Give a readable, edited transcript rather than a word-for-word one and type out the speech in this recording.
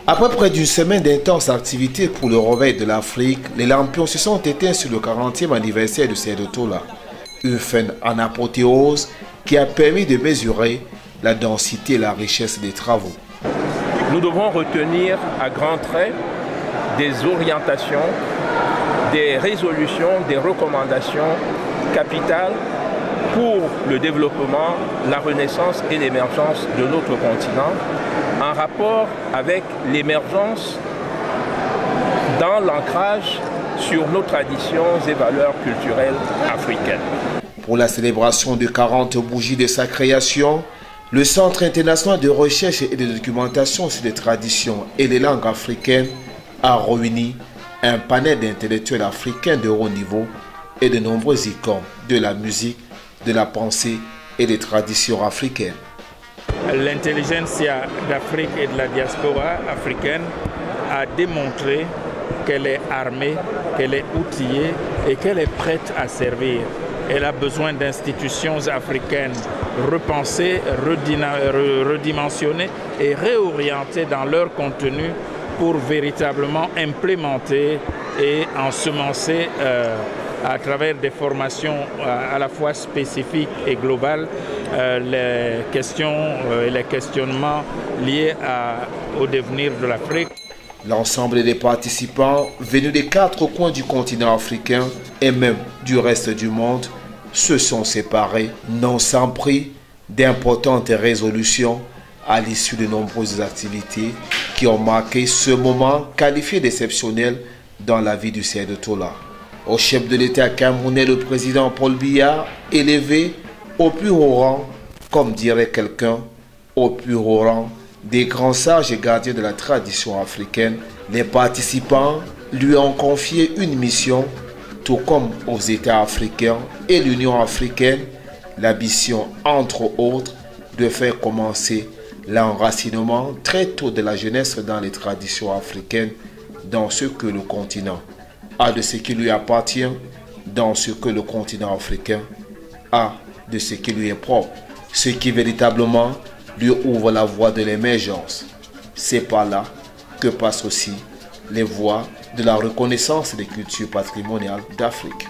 Après près d'une semaine d'intenses activités pour le réveil de l'Afrique, les lampions se sont éteints sur le 40e anniversaire de Seydou Tola. Une fin en apothéose qui a permis de mesurer la densité et la richesse des travaux. Nous devons retenir à grands traits des orientations, des résolutions, des recommandations capitales pour le développement, la renaissance et l'émergence de notre continent en rapport avec l'émergence dans l'ancrage sur nos traditions et valeurs culturelles africaines. Pour la célébration de 40 bougies de sa création, le Centre international de recherche et de documentation sur les traditions et les langues africaines a réuni un panel d'intellectuels africains de haut niveau et de nombreux icônes de la musique, de la pensée et des traditions africaines. L'intelligentsia d'Afrique et de la diaspora africaine a démontré qu'elle est armée, qu'elle est outillée et qu'elle est prête à servir. Elle a besoin d'institutions africaines repensées, redimensionnées et réorientées dans leur contenu pour véritablement implémenter et ensemencer à travers des formations à la fois spécifiques et globales les questions et les questionnements liés au devenir de l'Afrique. L'ensemble des participants venus des 4 coins du continent africain et même du reste du monde se sont séparés, non sans prix, d'importantes résolutions à l'issue de nombreuses activités qui ont marqué ce moment qualifié d'exceptionnel dans la vie du Seydou Tola. Au chef de l'État camerounais, le président Paul Biya, élevé au plus haut rang, comme dirait quelqu'un, au plus haut rang des grands sages et gardiens de la tradition africaine, les participants lui ont confié une mission, tout comme aux États africains et l'Union africaine, l'ambition, entre autres, de faire commencer l'enracinement très tôt de la jeunesse dans les traditions africaines, dans ce que le continent a de ce qui lui appartient, dans ce que le continent africain a de ce qui lui est propre, ce qui véritablement lui ouvre la voie de l'émergence. C'est par là que passent aussi les voies de la reconnaissance des cultures patrimoniales d'Afrique.